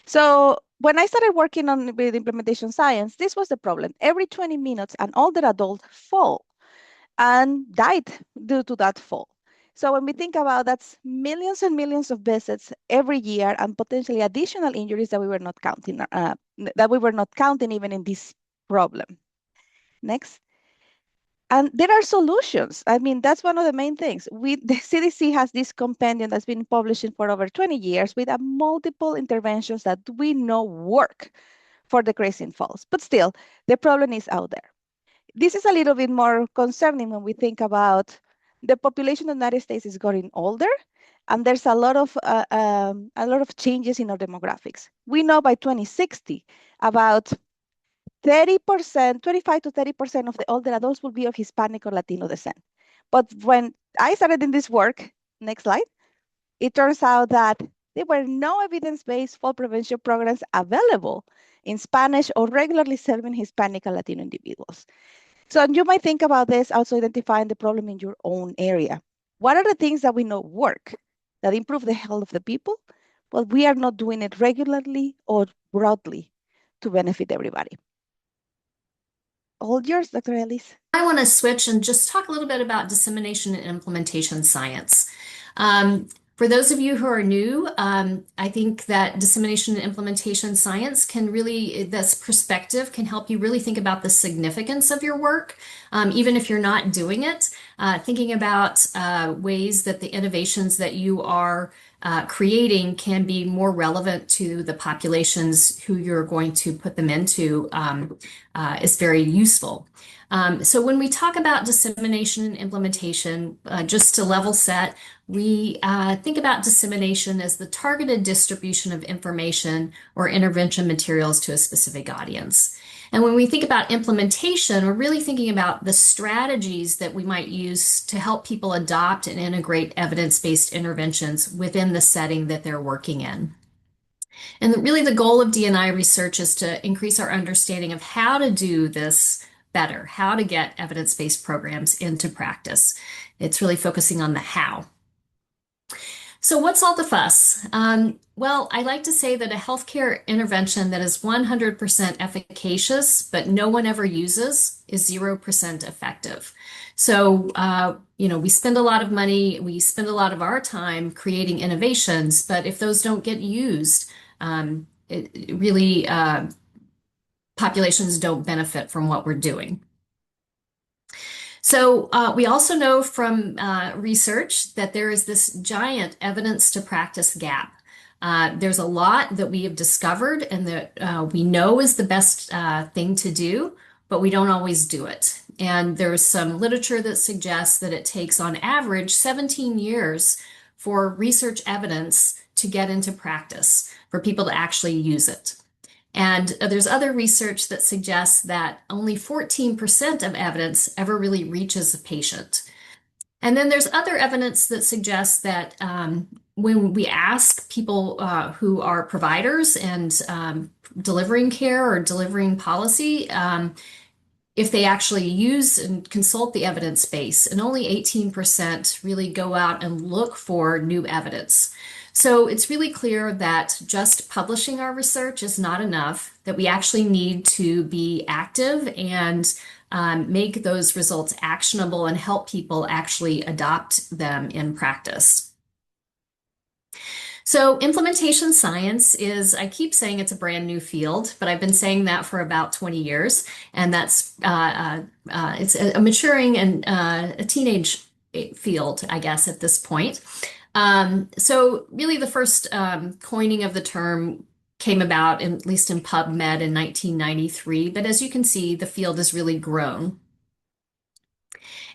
So when I started working on with implementation science, this was the problem. Every 20 minutes, an older adult fall and died due to that fall. So when we think about that's millions and millions of visits every year and potentially additional injuries that we were not counting even in this problem. Next. And there are solutions. I mean, that's one of the main things. The CDC has this compendium that's been publishing for over 20 years with multiple interventions that we know work for decreasing falls. But still, the problem is out there. This is a little bit more concerning when we think about the population of the United States is getting older, and there's a lot of changes in our demographics. We know by 2060, about 30%, 25 to 30% of the older adults will be of Hispanic or Latino descent. But when I started in this work, next slide, it turns out that there were no evidence-based fall prevention programs available in Spanish or regularly serving Hispanic and Latino individuals. So you might think about this, also identifying the problem in your own area. What are the things that we know work that improve the health of the people, but we are not doing it regularly or broadly to benefit everybody? All yours, Dr. Ellis. I want to switch and just talk a little bit about dissemination and implementation science. For those of you who are new, I think that dissemination and implementation science can really, this perspective can help you really think about the significance of your work, even if you're not doing it, thinking about ways that the innovations that you are creating can be more relevant to the populations who you're going to put them into is very useful. So when we talk about dissemination and implementation, just to level set, we think about dissemination as the targeted distribution of information or intervention materials to a specific audience. And when we think about implementation, we're really thinking about the strategies that we might use to help people adopt and integrate evidence-based interventions within the setting that they're working in. And really the goal of D&I research is to increase our understanding of how to do this better, how to get evidence-based programs into practice. It's really focusing on the how. So what's all the fuss? Well, I like to say that a healthcare intervention that is 100% efficacious, but no one ever uses, is 0% effective. So, we spend a lot of money, we spend a lot of our time creating innovations, but if those don't get used, populations don't benefit from what we're doing. So we also know from research that there is this giant evidence to practice gap. There's a lot that we have discovered and that we know is the best thing to do, but we don't always do it. And there's some literature that suggests that it takes on average 17 years for research evidence to get into practice, for people to actually use it. And there's other research that suggests that only 14% of evidence ever really reaches a patient. And then there's other evidence that suggests that when we ask people who are providers and delivering care or delivering policy, if they actually use and consult the evidence base, and only 18% really go out and look for new evidence. So it's really clear that just publishing our research is not enough, that we actually need to be active and make those results actionable and help people actually adopt them in practice. So implementation science is, I keep saying it's a brand new field, but I've been saying that for about 20 years, and that's it's a maturing and a teenage field, I guess, at this point. So really the first coining of the term came about, at least in PubMed in 1993, but as you can see, the field has really grown.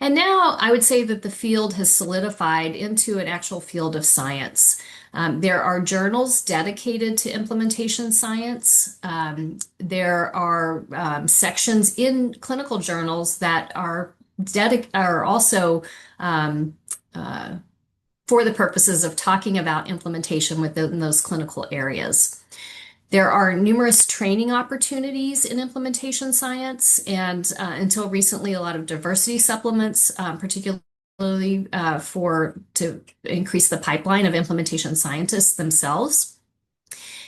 And now I would say that the field has solidified into an actual field of science. There are journals dedicated to implementation science. There are sections in clinical journals that are also for the purposes of talking about implementation within those clinical areas. There are numerous training opportunities in implementation science, and until recently, a lot of diversity supplements, particularly to increase the pipeline of implementation scientists themselves.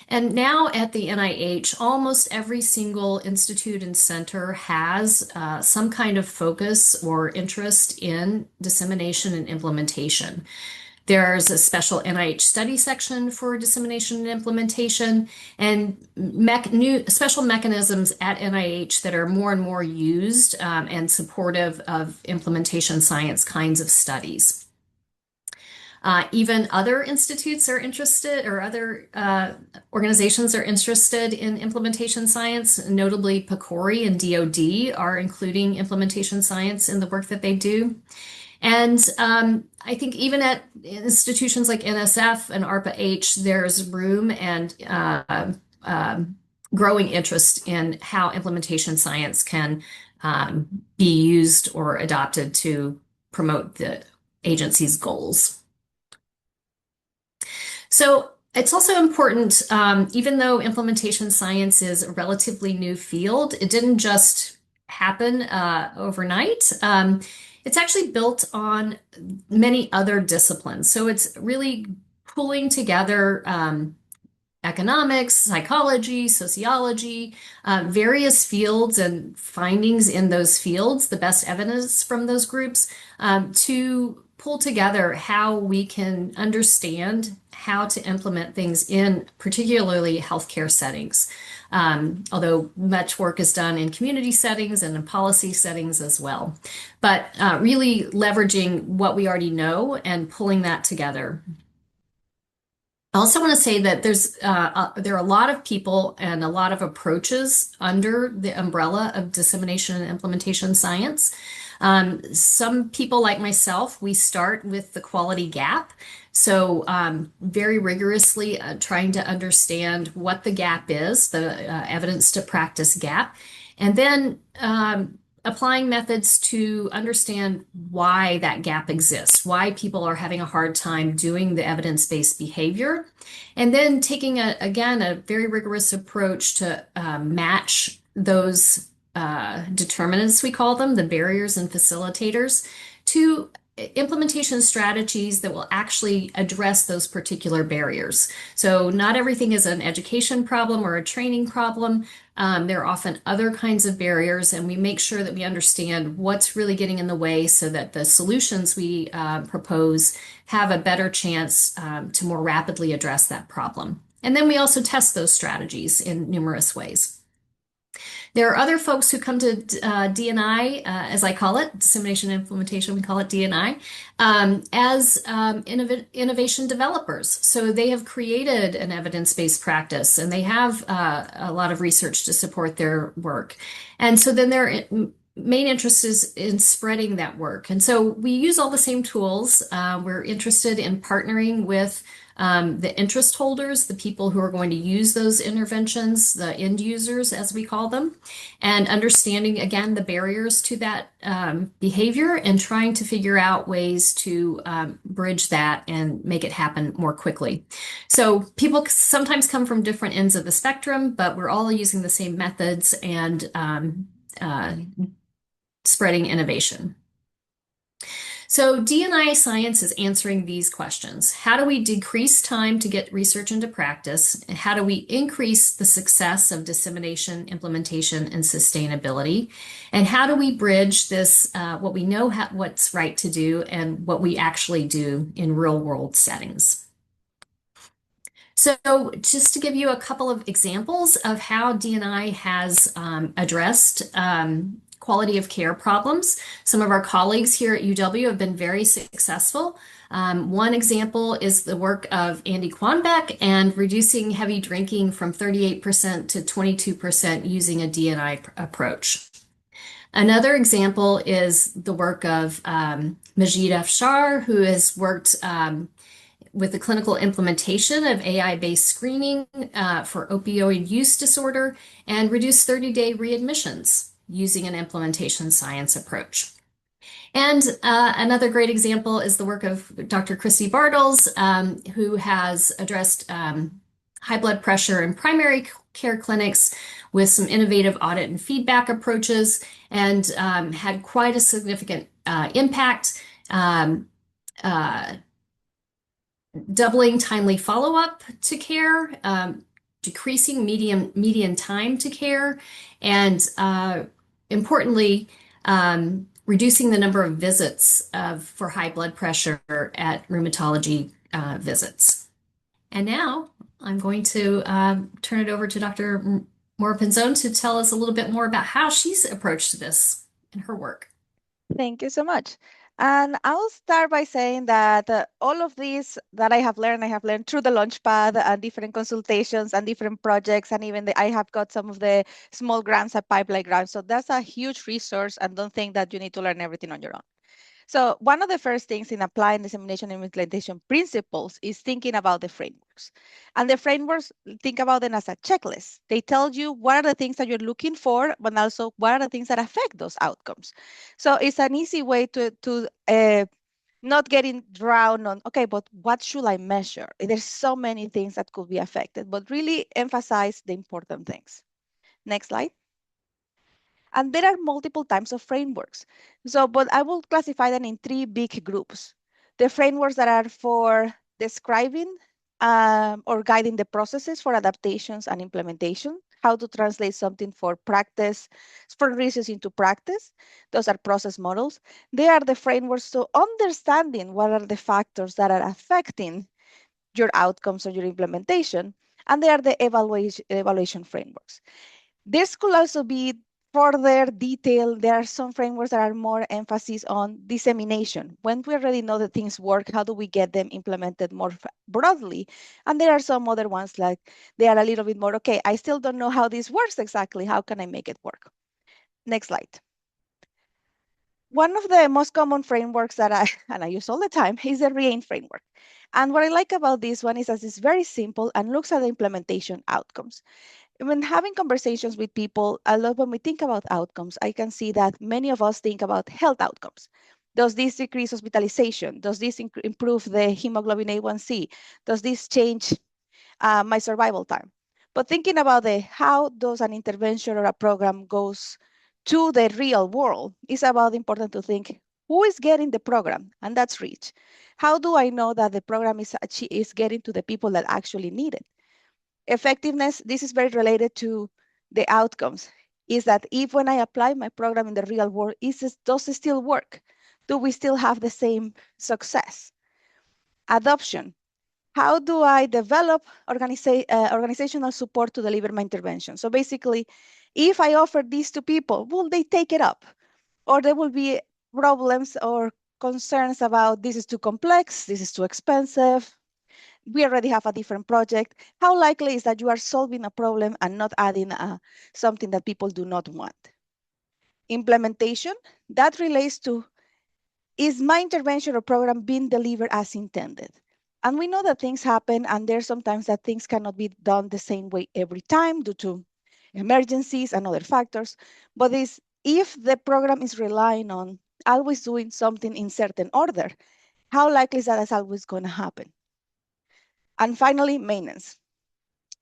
And now at the NIH, almost every single institute and center has some kind of focus or interest in dissemination and implementation. There's a special NIH study section for dissemination and implementation, and new special mechanisms at NIH that are more and more used and supportive of implementation science kinds of studies. Even other institutes are interested, or other organizations are interested in implementation science. Notably, PCORI and DoD are including implementation science in the work that they do. And I think even at institutions like NSF and ARPA-H, there's room and growing interest in how implementation science can be used or adopted to promote the agency's goals. So it's also important, even though implementation science is a relatively new field, it didn't just happen overnight. It's actually built on many other disciplines. So it's really pulling together economics, psychology, sociology, various fields and findings in those fields, the best evidence from those groups, to pull together how we can understand how to implement things in particularly healthcare settings. Although much work is done in community settings and in policy settings as well. But really leveraging what we already know and pulling that together. I also want to say that there are a lot of people and a lot of approaches under the umbrella of dissemination and implementation science. Some people like myself, we start with the quality gap. So very rigorously trying to understand what the gap is, the evidence to practice gap, and then applying methods to understand why that gap exists, why people are having a hard time doing the evidence-based behavior, and then taking, again, a very rigorous approach to match those determinants, we call them, the barriers and facilitators, to implementation strategies that will actually address those particular barriers. So not everything is an education problem or a training problem. There are often other kinds of barriers, and we make sure that we understand what's really getting in the way so that the solutions we propose have a better chance to more rapidly address that problem. And then we also test those strategies in numerous ways. There are other folks who come to D&I, as I call it, dissemination and implementation, we call it D&I, as innovation developers. So they have created an evidence-based practice, and they have a lot of research to support their work. And so then their main interest is in spreading that work. And so we use all the same tools. We're interested in partnering with the interest holders, the people who are going to use those interventions, the end users, as we call them, and understanding, again, the barriers to that behavior and trying to figure out ways to bridge that and make it happen more quickly. So people sometimes come from different ends of the spectrum, but we're all using the same methods and spreading innovation. So D&I science is answering these questions. How do we decrease time to get research into practice? And how do we increase the success of dissemination, implementation, and sustainability? And how do we bridge this, what we know what's right to do and what we actually do in real world settings? So just to give you a couple of examples of how D&I has addressed quality of care problems. Some of our colleagues here at UW have been very successful. One example is the work of Andy Quanbeck and reducing heavy drinking from 38% to 22% using a D&I approach. Another example is the work of Majid Afshar, who has worked with the clinical implementation of AI-based screening for opioid use disorder and reduced 30-day readmissions using an implementation science approach. And another great example is the work of Dr. Christy Bartels, who has addressed high blood pressure in primary care clinics with some innovative audit and feedback approaches, and had quite a significant impact, doubling timely follow-up to care, decreasing median time to care, and importantly, reducing the number of visits for high blood pressure at rheumatology visits. And now I'm going to turn it over to Dr. Mora Pinzon to tell us a little bit more about how she's approached this in her work. Thank you so much. And I'll start by saying that all of these that I have learned through the Launchpad and different consultations and different projects, and even I have got some of the small grants and pipeline grants. So that's a huge resource, and don't think that you need to learn everything on your own. So one of the first things in applying dissemination and implementation principles is thinking about the frameworks. And the frameworks, think about them as a checklist. They tell you what are the things that you're looking for, but also what are the things that affect those outcomes. So it's an easy way to not getting drowned on, okay, but what should I measure? There's so many things that could be affected, but really emphasize the important things. Next slide. And there are multiple types of frameworks. So, but I will classify them in three big groups. The frameworks that are for describing or guiding the processes for adaptations and implementation, how to translate something for practice, for research into practice. Those are process models. They are the frameworks to understanding what are the factors that are affecting your outcomes or your implementation. And they are the evaluation frameworks. This could also be further detailed. There are some frameworks that are more emphasis on dissemination. When we already know that things work, how do we get them implemented more broadly? And there are some other ones like they are a little bit more, okay, I still don't know how this works exactly. How can I make it work? Next slide. One of the most common frameworks that I use all the time is the REAIN framework. And what I like about this one is that it's very simple and looks at the implementation outcomes. When having conversations with people, a lot when we think about outcomes, I can see that many of us think about health outcomes. Does this decrease hospitalization? Does this improve the hemoglobin A1C? Does this change my survival time? But thinking about how does an intervention or a program goes to the real world is about important to think who is getting the program, and that's reach. How do I know that the program is getting to the people that actually need it? Effectiveness, this is very related to the outcomes, is that if when I apply my program in the real world, does it still work? Do we still have the same success? Adoption, how do I develop organizational support to deliver my intervention? So basically, if I offer these to people, will they take it up? Or there will be problems or concerns about this is too complex, this is too expensive, we already have a different project. How likely is that you are solving a problem and not adding something that people do not want? Implementation, that relates to, is my intervention or program being delivered as intended? And we know that things happen, and there's sometimes that things cannot be done the same way every time due to emergencies and other factors. But if the program is relying on always doing something in certain order, how likely is that it's always going to happen? And finally, maintenance.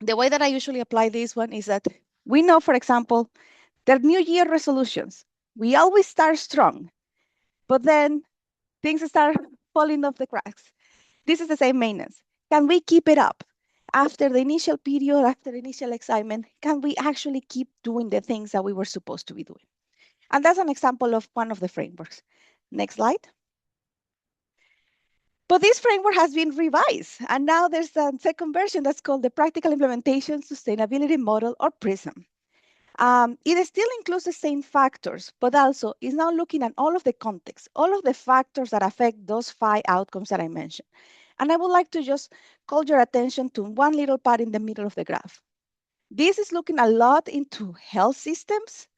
The way that I usually apply this one is that we know, for example, that New Year resolutions, we always start strong, but then things start falling off the cracks. This is the same maintenance. Can we keep it up? After the initial period, after the initial excitement, can we actually keep doing the things that we were supposed to be doing? And that's an example of one of the frameworks. Next slide. But this framework has been revised, and now there's a second version that's called the Practical Implementation Sustainability Model, or PRISM. It still includes the same factors, but also is now looking at all of the context, all of the factors that affect those 5 outcomes that I mentioned. And I would like to just call your attention to one little part in the middle of the graph. This is looking a lot into health systems,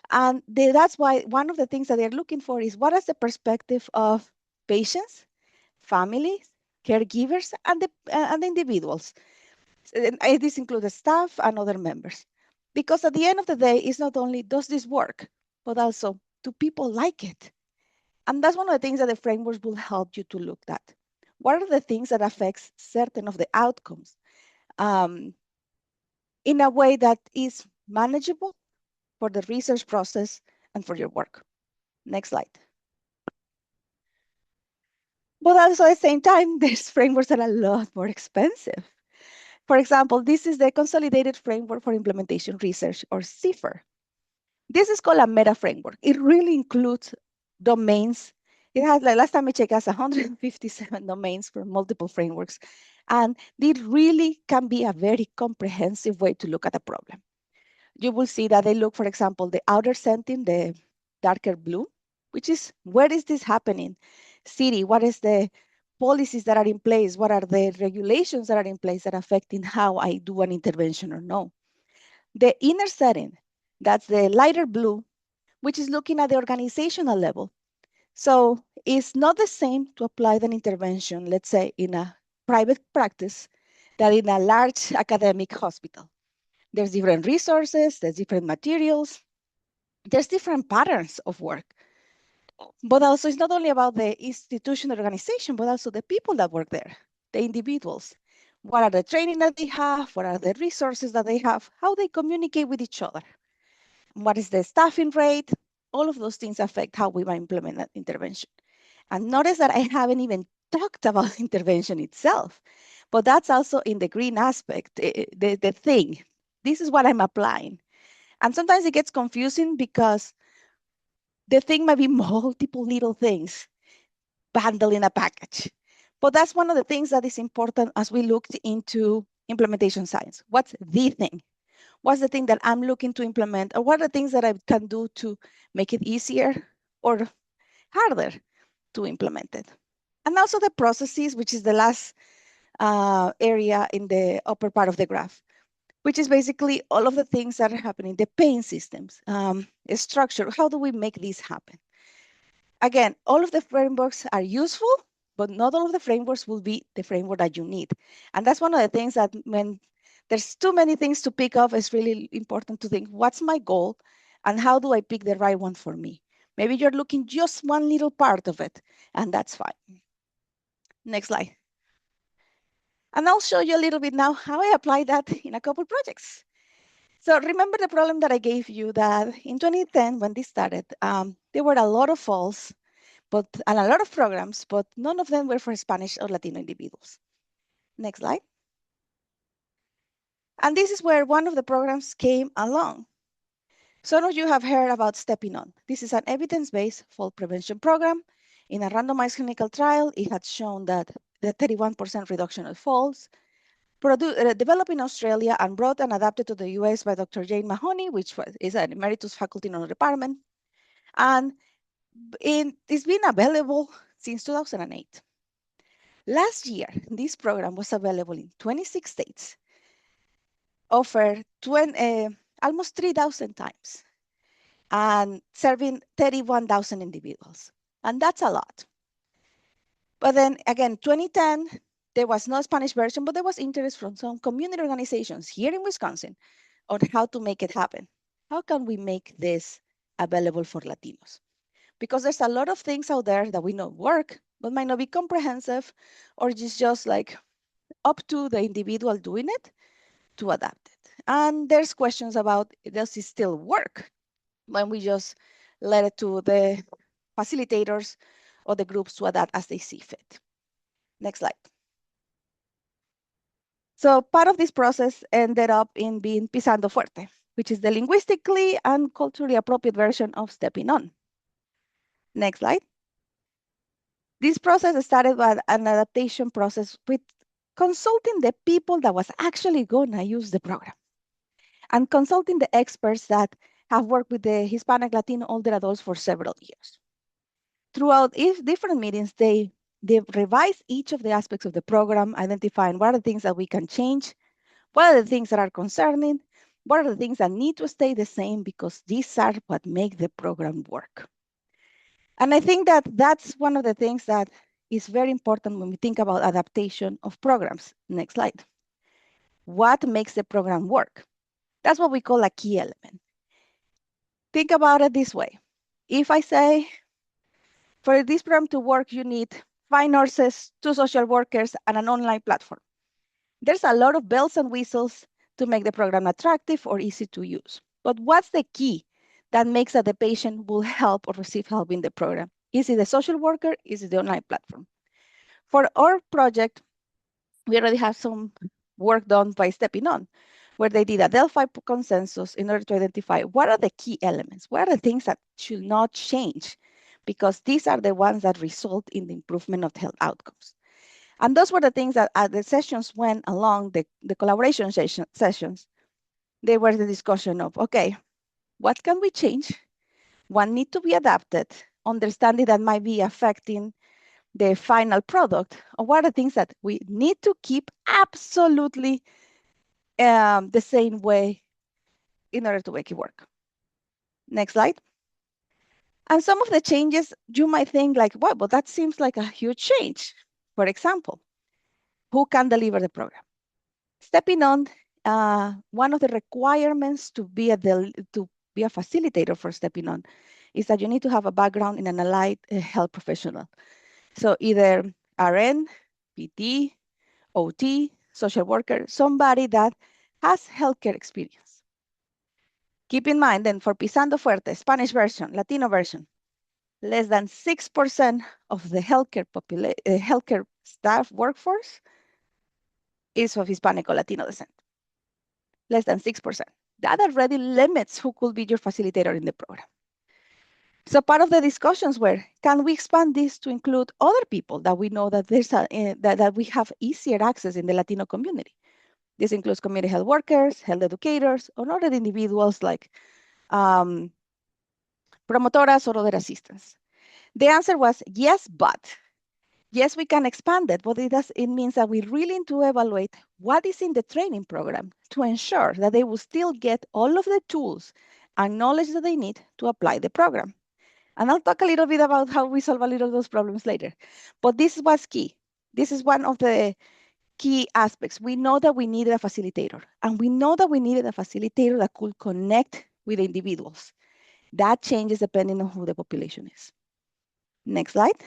and that's why one of the things that they're looking for is what is the perspective of patients, families, caregivers, and the individuals. And this includes the staff and other members. Because at the end of the day, it's not only does this work, but also do people like it? And that's one of the things that the frameworks will help you to look at. What are the things that affects certain of the outcomes in a way that is manageable for the research process and for your work? Next slide. But also at the same time, there's frameworks that are a lot more expensive. For example, this is the Consolidated Framework for Implementation Research, or CIFR. This is called a meta framework. It really includes domains. It has, like last time I checked, it has 157 domains for multiple frameworks. And it really can be a very comprehensive way to look at a problem. You will see that they look, for example, the outer setting, the darker blue, which is where is this happening? City, what is the policies that are in place? What are the regulations that are in place that are affecting how I do an intervention or no? The inner setting, that's the lighter blue, which is looking at the organizational level. So it's not the same to apply an intervention, let's say, in a private practice than in a large academic hospital. There's different resources, there's different materials, there's different patterns of work. But also it's not only about the institution organization, but also the people that work there, the individuals. What are the training that they have? What are the resources that they have? How they communicate with each other? What is the staffing rate? All of those things affect how we might implement that intervention. And notice that I haven't even talked about intervention itself, but that's also in the green aspect, the thing. This is what I'm applying. And sometimes it gets confusing because the thing might be multiple little things bundled in a package. But that's one of the things that is important as we looked into implementation science. What's the thing? What's the thing that I'm looking to implement? Or what are the things that I can do to make it easier or harder to implement it? And also the processes, which is the last area in the upper part of the graph, which is basically all of the things that are happening, the pain systems, structure, how do we make this happen? Again, all of the frameworks are useful, but not all of the frameworks will be the framework that you need. And that's one of the things that when there's too many things to pick up, it's really important to think, what's my goal and how do I pick the right one for me? Maybe you're looking just one little part of it, and that's fine. Next slide. And I'll show you a little bit now how I apply that in a couple projects. So remember the problem that I gave you that in 2010, when this started, there were a lot of falls and a lot of programs, but none of them were for Spanish or Latino individuals. Next slide. And this is where one of the programs came along. Some of you have heard about Stepping On. This is an evidence-based fall prevention program. In a randomized clinical trial, it had shown that the 31% reduction of falls, developed in Australia and brought and adapted to the US by Dr. Jane Mahoney, which is an emeritus faculty in our department. And it's been available since 2008. Last year, this program was available in 26 states, offered almost 3,000 times, and serving 31,000 individuals. And that's a lot. But then again, 2010, there was no Spanish version, but there was interest from some community organizations here in Wisconsin on how to make it happen. How can we make this available for Latinos? Because there's a lot of things out there that we know work, but might not be comprehensive, or just like up to the individual doing it to adapt it. And there's questions about, does it still work when we just let it to the facilitators or the groups to adapt as they see fit? Next slide. So part of this process ended up in being Pisando Fuerte, which is the linguistically and culturally appropriate version of Stepping On. Next slide. This process started with an adaptation process with consulting the people that was actually gonna use the program and consulting the experts that have worked with the Hispanic Latino older adults for several years. Throughout different meetings, they revise each of the aspects of the program, identifying what are the things that we can change, what are the things that are concerning, what are the things that need to stay the same, because these are what make the program work. And I think that that's one of the things that is very important when we think about adaptation of programs. Next slide. What makes the program work? That's what we call a key element. Think about it this way. If I say, for this program to work, you need 5 nurses, 2 social workers, and an online platform. There's a lot of bells and whistles to make the program attractive or easy to use. But what's the key that makes that the patient will help or receive help in the program? Is it the social worker? Is it the online platform? For our project, we already have some work done by Stepping On, where they did a Delphi consensus in order to identify what are the key elements, what are the things that should not change, because these are the ones that result in the improvement of health outcomes. And those were the things that as the sessions went along, the collaboration sessions, they were the discussion of, okay, what can we change? What need to be adapted? Understanding that might be affecting the final product, or what are the things that we need to keep absolutely the same way in order to make it work. Next slide. And some of the changes you might think like, well, but that seems like a huge change. For example, who can deliver the program? Stepping On, one of the requirements to be a facilitator for Stepping On is that you need to have a background in an allied health professional. So either RN, PT, OT, social worker, somebody that has healthcare experience. Keep in mind then for Pisando Fuerte, Spanish version, Latino version, less than 6% of the healthcare staff workforce is of Hispanic or Latino descent. Less than 6%. That already limits who could be your facilitator in the program. So part of the discussions were, can we expand this to include other people that we know that there's that we have easier access in the Latino community? This includes community health workers, health educators, or other individuals like promotoras or other assistants. The answer was yes, but. Yes, we can expand it, but it means that we really need to evaluate what is in the training program to ensure that they will still get all of the tools and knowledge that they need to apply the program. And I'll talk a little bit about how we solve a little of those problems later. But this was key. This is one of the key aspects. We know that we needed a facilitator, and we know that we needed a facilitator that could connect with individuals. That changes depending on who the population is. Next slide.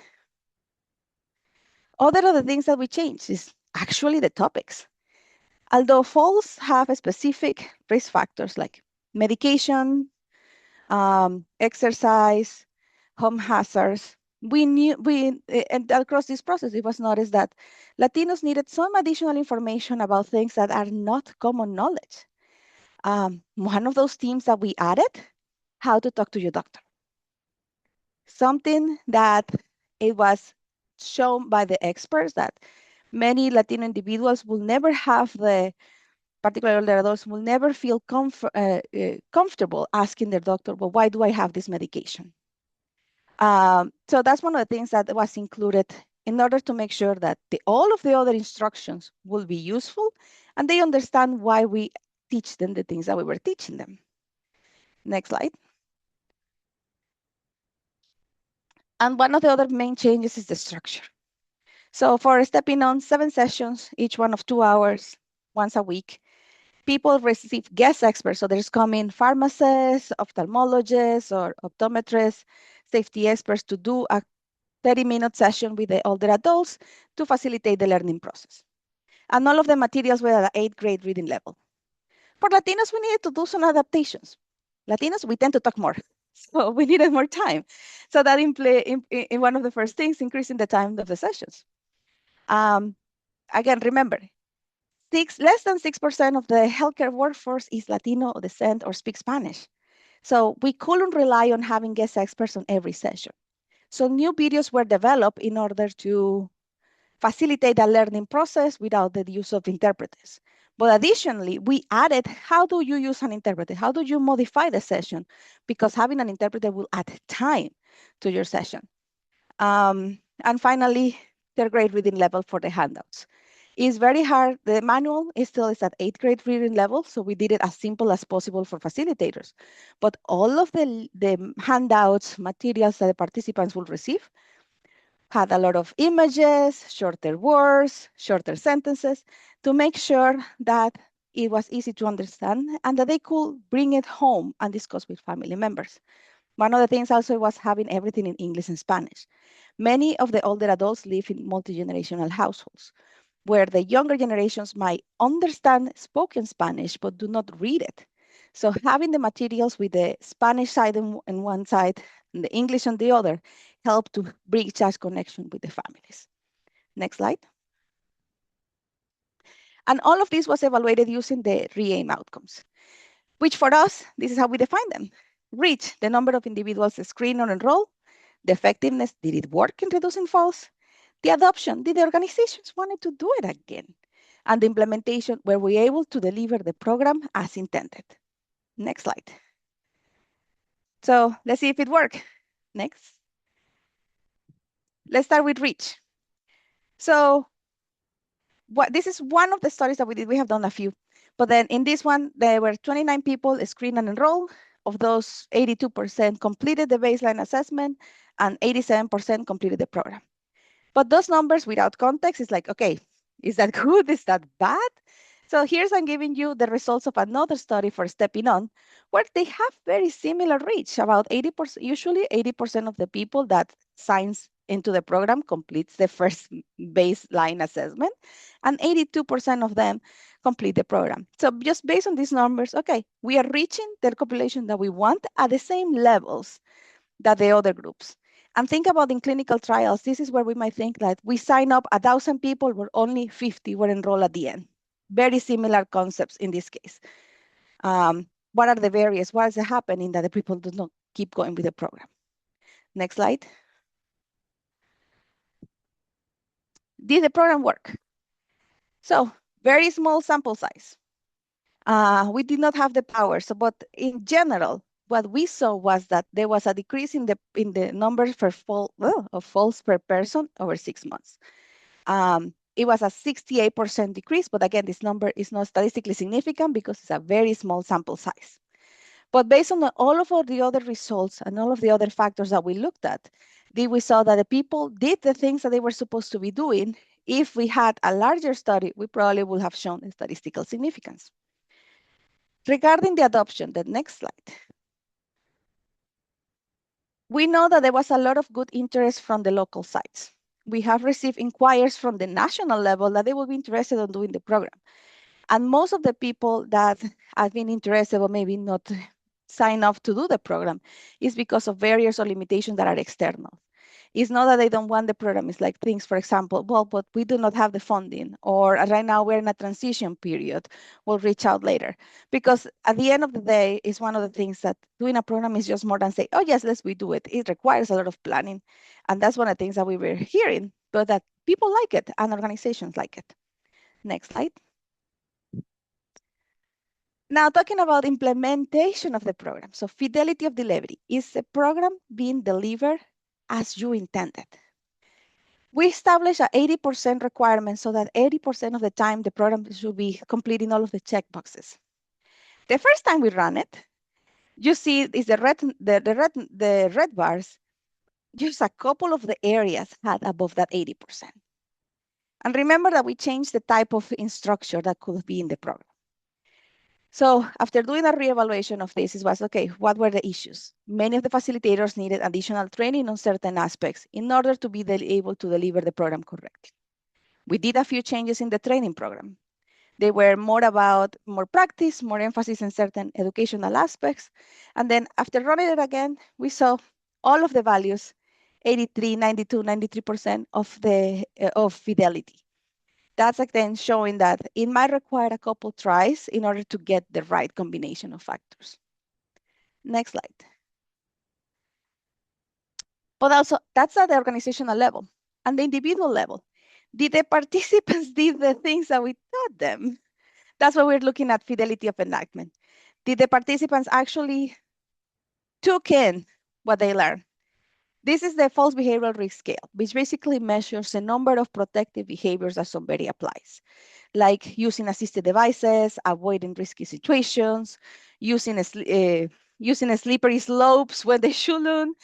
Other of the things that we changed is actually the topics. Although falls have a specific risk factors like medication, exercise, home hazards, and across this process, it was noticed that Latinos needed some additional information about things that are not common knowledge. One of those themes that we added, how to talk to your doctor. Something that it was shown by the experts that many Latino individuals will never have particularly older adults will never feel comfortable asking their doctor, well, why do I have this medication? So that's one of the things that was included in order to make sure that all of the other instructions will be useful and they understand why we teach them the things that we were teaching them. Next slide. And one of the other main changes is the structure. So for Stepping On, 7 sessions, each one of 2 hours, once a week. People receive guest experts. So there's coming pharmacists, ophthalmologists, or optometrists, safety experts to do a 30-minute session with the older adults to facilitate the learning process. And all of the materials were at an 8th grade reading level. For Latinos, we needed to do some adaptations. Latinos, we tend to talk more. So we needed more time. So that in one of the first things, increasing the time of the sessions. Again, remember, less than 6% of the healthcare workforce is Latino descent or speak Spanish. So we couldn't rely on having guest experts on every session. So new videos were developed in order to facilitate the learning process without the use of interpreters. But additionally, we added, how do you use an interpreter? How do you modify the session? Because having an interpreter will add time to your session. And finally, 3rd grade reading level for the handouts. It's very hard. The manual is at 8th grade reading level, so we did it as simple as possible for facilitators. But all of the handouts, materials that the participants will receive had a lot of images, shorter words, shorter sentences to make sure that it was easy to understand and that they could bring it home and discuss with family members. One of the things also was having everything in English and Spanish. Many of the older adults live in multi-generational households where the younger generations might understand spoken Spanish but do not read it. So having the materials with the Spanish side on one side and the English on the other help to bridge that connection with the families. Next slide. And all of this was evaluated using the re-aim outcomes, which for us, this is how we define them. Reach, the number of individuals screened or enrolled. The effectiveness, did it work in reducing falls? The adoption, did the organizations wanted to do it again? And the implementation, were we able to deliver the program as intended? Next slide. So let's see if it worked. Next. Let's start with reach. So this is one of the studies that we did. We have done a few. But then in this one, there were 29 people screened and enrolled. Of those, 82% completed the baseline assessment and 87% completed the program. But those numbers without context is like, okay, is that good? Is that bad? So here's I'm giving you the results of another study for Stepping On, where they have very similar reach. About 80%, usually 80% of the people that signs into the program completes the first baseline assessment, and 82% of them complete the program. So just based on these numbers, okay, we are reaching the population that we want at the same levels that the other groups. And think about in clinical trials, this is where we might think that we sign up 1,000 people, where only 50 were enrolled at the end. Very similar concepts in this case. What are the barriers? What is happening that the people do not keep going with the program? Next slide. Did the program work? So very small sample size. We did not have the power. So, but in general, what we saw was that there was a decrease in the numbers of falls per person over 6 months. It was a 68% decrease, but again, this number is not statistically significant because it's a very small sample size. But based on all of the other results and all of the other factors that we looked at, we saw that the people did the things that they were supposed to be doing. If we had a larger study, we probably would have shown statistical significance. Regarding the adoption, the next slide. We know that there was a lot of good interest from the local sites. We have received inquiries from the national level that they will be interested in doing the program. And most of the people that have been interested or maybe not sign up to do the program is because of barriers or limitations that are external. It's not that they don't want the program. It's like things, for example, well, but we do not have the funding, or right now we're in a transition period. We'll reach out later. Because at the end of the day, it's one of the things that doing a program is just more than say, oh, yes, we do it. It requires a lot of planning. And that's one of the things that we were hearing, but that people like it and organizations like it. Next slide. Now, talking about implementation of the program. So fidelity of delivery. Is the program being delivered as you intended? We established an 80% requirement so that 80% of the time the program should be completing all of the checkboxes. The first time we ran it, you see is the red bars, just a couple of the areas had above that 80%. And remember that we changed the type of instructor that could be in the program. So after doing a reevaluation of this, it was, okay, what were the issues? Many of the facilitators needed additional training on certain aspects in order to be able to deliver the program correctly. We did a few changes in the training program. They were more about more practice, more emphasis in certain educational aspects. And then after running it again, we saw all of the values, 83, 92, 93% of fidelity. That's again showing that it might require a couple tries in order to get the right combination of factors. Next slide. But also, that's at the organizational level. And the individual level, did the participants did the things that we taught them? That's why we're looking at fidelity of enactment. Did the participants actually took in what they learned? This is the false behavioral risk scale, which basically measures the number of protective behaviors that somebody applies, like using assisted devices, avoiding risky situations, using slippery slopes when they shouldn't.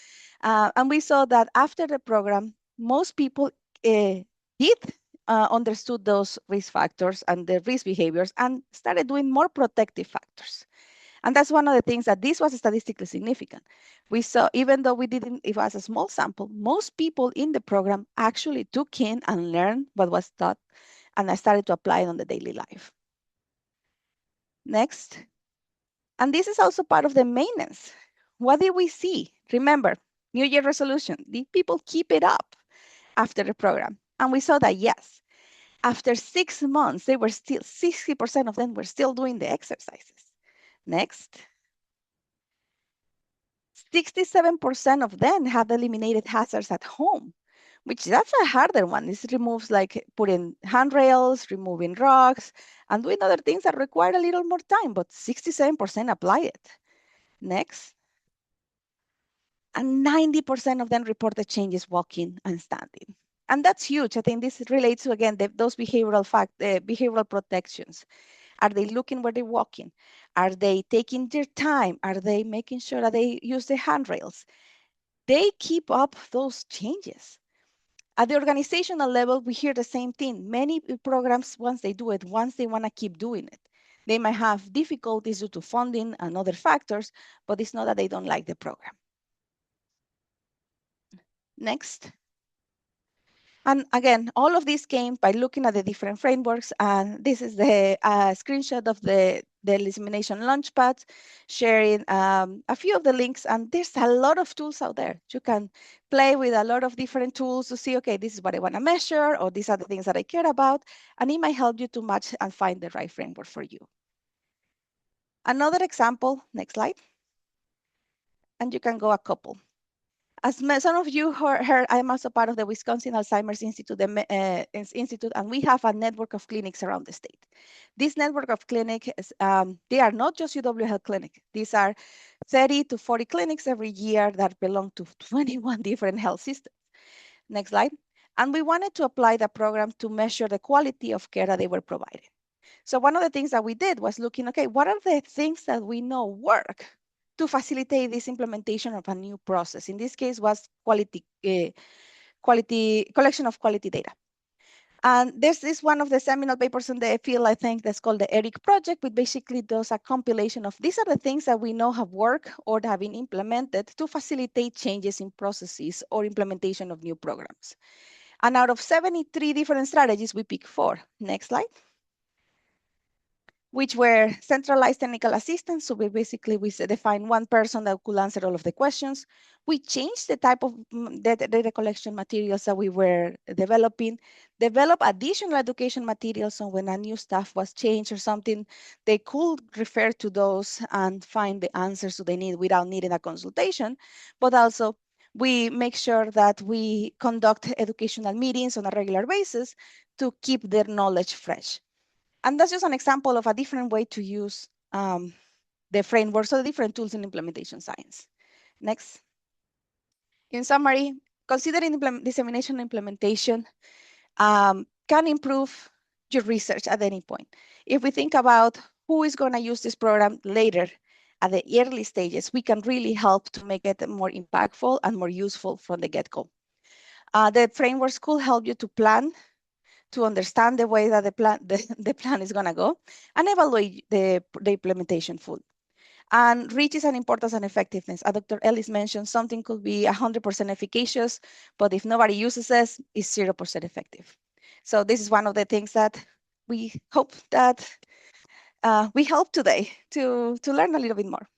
And we saw that after the program, most people did understood those risk factors and the risk behaviors and started doing more protective factors. And that's one of the things that this was statistically significant. We saw, even though it was a small sample, most people in the program actually took in and learned what was taught, and I started to apply it on the daily life. Next. And this is also part of the maintenance. What did we see? Remember, New Year resolution. Did people keep it up after the program? And we saw that yes. After 6 months, they were still, 60% of them were still doing the exercises. Next. 67% of them have eliminated hazards at home, which that's a harder one. This removes like putting handrails, removing rocks, and doing other things that require a little more time, but 67% apply it. Next. And 90% of them reported changes walking and standing. And that's huge. I think this relates to, again, those behavioral protections. Are they looking where they're walking? Are they taking their time? Are they making sure that they use the handrails? They keep up those changes. At the organizational level, we hear the same thing. Many programs, once they do it, once they want to keep doing it, they might have difficulties due to funding and other factors, but it's not that they don't like the program. Next. And again, all of this came by looking at the different frameworks. And this is the screenshot of the Dissemination Launchpad, sharing a few of the links. And there's a lot of tools out there. You can play with a lot of different tools to see, okay, this is what I want to measure, or these are the things that I care about. And it might help you to match and find the right framework for you. Another example, next slide. And you can go a couple. As some of you heard, I'm also part of the Wisconsin Alzheimer's Institute, and we have a network of clinics around the state. This network of clinics, they are not just UW Health Clinic. These are 30 to 40 clinics every year that belong to 21 different health systems. Next slide. And we wanted to apply the program to measure the quality of care that they were providing. So one of the things that we did was looking, okay, what are the things that we know work to facilitate this implementation of a new process? In this case was collection of quality data. And this is one of the seminal papers in the field, I think, that's called the ERIC project, which basically does a compilation of these are the things that we know have worked or have been implemented to facilitate changes in processes or implementation of new programs. And out of 73 different strategies, we pick 4. Next slide. Which were centralized technical assistants. So we defined one person that could answer all of the questions. We changed the type of data collection materials that we were developing, develop additional education materials. So when a new staff was changed or something, they could refer to those and find the answers that they need without needing a consultation. But also we make sure that we conduct educational meetings on a regular basis to keep their knowledge fresh. And that's just an example of a different way to use the frameworks or the different tools in implementation science. Next. In summary, considering dissemination implementation can improve your research at any point. If we think about who is going to use this program later at the early stages, we can really help to make it more impactful and more useful from the get-go. The frameworks could help you to plan, to understand the way that the plan is going to go, and evaluate the implementation fully. And reaches and importance and effectiveness. As Dr. Ellis mentioned, something could be 100% efficacious, but if nobody uses it, it's 0% effective. So this is one of the things that we hope that we help today to learn a little bit more.